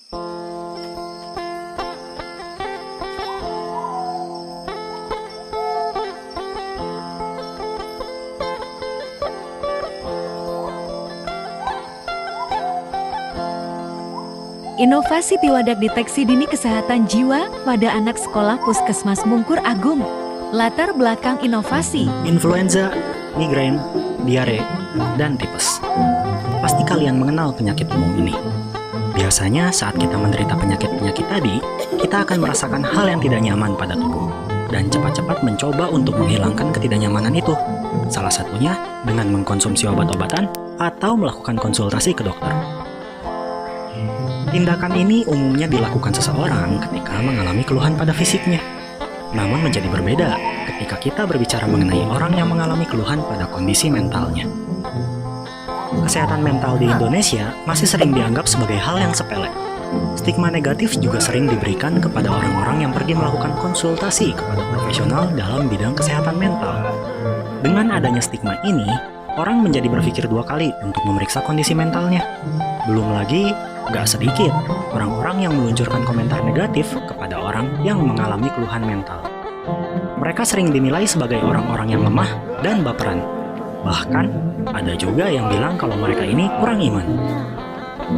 Inovasi Tiwadak Deteksi Dini Kesehatan Jiwa pada anak sekolah Puskesmas Mungkur Agung. Latar belakang inovasi. Influenza, migrain, diare, dan tipes. Pasti kalian mengenal penyakit umum ini. Biasanya saat kita menderita penyakit-penyakit tadi, kita akan merasakan hal yang tidak nyaman pada tubuh dan cepat-cepat mencoba untuk menghilangkan ketidaknyamanan itu. Salah satunya dengan mengkonsumsi obat-obatan atau melakukan konsultasi ke dokter. Tindakan ini umumnya dilakukan seseorang ketika mengalami keluhan pada fisiknya. Namun menjadi berbeda ketika kita berbicara mengenai orang yang mengalami keluhan pada kondisi mentalnya. Kesehatan mental di Indonesia masih sering dianggap sebagai hal yang sepele. Stigma negatif juga sering diberikan kepada orang-orang yang pergi melakukan konsultasi kepada profesional dalam bidang kesehatan mental. Dengan adanya stigma ini, orang menjadi berpikir dua kali untuk memeriksa kondisi mentalnya. Belum lagi, gak sedikit orang-orang yang meluncurkan komentar negatif kepada orang yang mengalami keluhan mental. Mereka sering dinilai sebagai orang-orang yang lemah dan baperan. Bahkan, ada juga yang bilang kalau mereka ini kurang iman.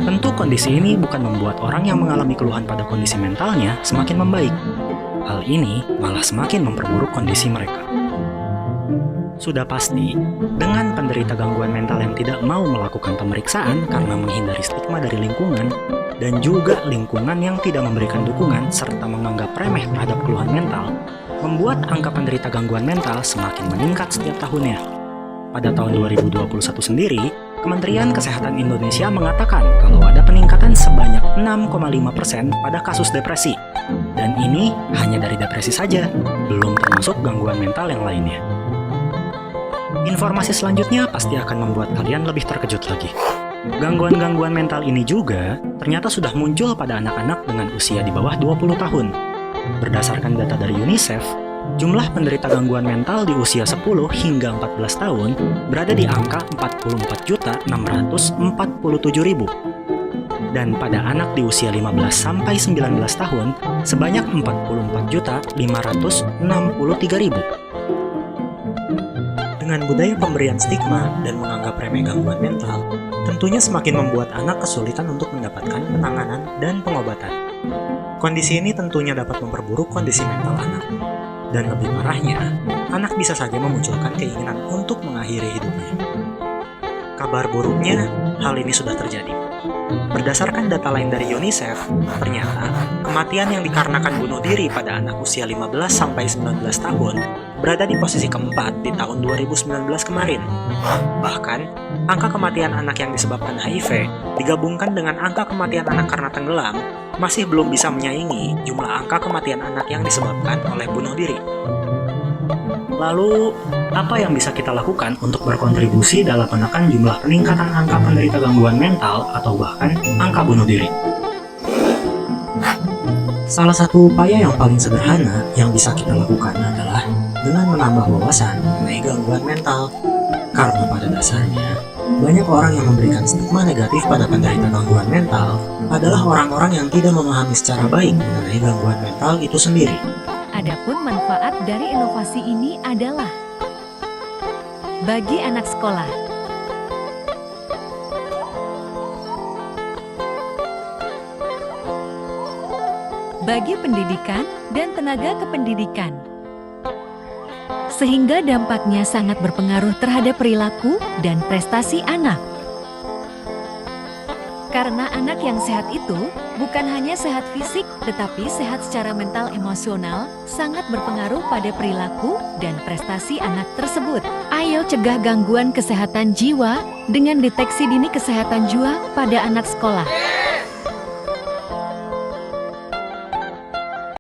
Tentu kondisi ini bukan membuat orang yang mengalami keluhan pada kondisi mentalnya semakin membaik. Hal ini malah semakin memperburuk kondisi mereka. Sudah pasti, dengan penderita gangguan mental yang tidak mau melakukan pemeriksaan karena menghindari stigma dari lingkungan, dan juga lingkungan yang tidak memberikan dukungan serta menganggap remeh terhadap keluhan mental, membuat angka penderita gangguan mental semakin meningkat setiap tahunnya. Pada tahun 2021 sendiri, Kementerian Kesehatan Indonesia mengatakan kalau ada peningkatan sebanyak 6,5% pada kasus depresi. Dan ini hanya dari depresi saja, belum termasuk gangguan mental yang lainnya. Informasi selanjutnya pasti akan membuat kalian lebih terkejut lagi. Gangguan-gangguan mental ini juga ternyata sudah muncul pada anak-anak dengan usia di bawah 20 tahun. Berdasarkan data dari UNICEF, jumlah penderita gangguan mental di usia 10 hingga 14 tahun berada di angka 44.647.000. Dan pada anak di usia 15 sampai 19 tahun sebanyak 44.563.000. Dengan budaya pemberian stigma dan menganggap remeh gangguan mental, tentunya semakin membuat anak kesulitan untuk mendapatkan penanganan dan pengobatan. Kondisi ini tentunya dapat memperburuk kondisi mental anak. Dan lebih parahnya, anak bisa saja memunculkan keinginan untuk mengakhiri hidupnya. Kabar buruknya, hal ini sudah terjadi. Berdasarkan data lain dari UNICEF, ternyata kematian yang dikarenakan bunuh diri pada anak usia 15 sampai 19 tahun berada di posisi keempat di tahun 2019 kemarin. Bahkan, angka kematian anak yang disebabkan HIV digabungkan dengan angka kematian anak karena tenggelam masih belum bisa menyaingi jumlah angka kematian anak yang disebabkan oleh bunuh diri. Lalu, apa yang bisa kita lakukan untuk berkontribusi dalam menekan jumlah peningkatan angka penderita gangguan mental atau bahkan angka bunuh diri? Salah satu upaya yang paling sederhana yang bisa kita lakukan adalah dengan menambah wawasan mengenai gangguan mental. Karena pada dasarnya, banyak orang yang memberikan stigma negatif pada penderita gangguan mental adalah orang-orang yang tidak memahami secara baik mengenai gangguan mental itu sendiri. Adapun manfaat dari inovasi ini adalah bagi anak sekolah, bagi pendidikan dan tenaga kependidikan, sehingga dampaknya sangat berpengaruh terhadap perilaku dan prestasi anak. Karena anak yang sehat itu bukan hanya sehat fisik, tetapi sehat secara mental emosional, sangat berpengaruh pada perilaku dan prestasi anak tersebut. Ayo cegah gangguan kesehatan jiwa dengan deteksi dini kesehatan jiwa pada anak sekolah.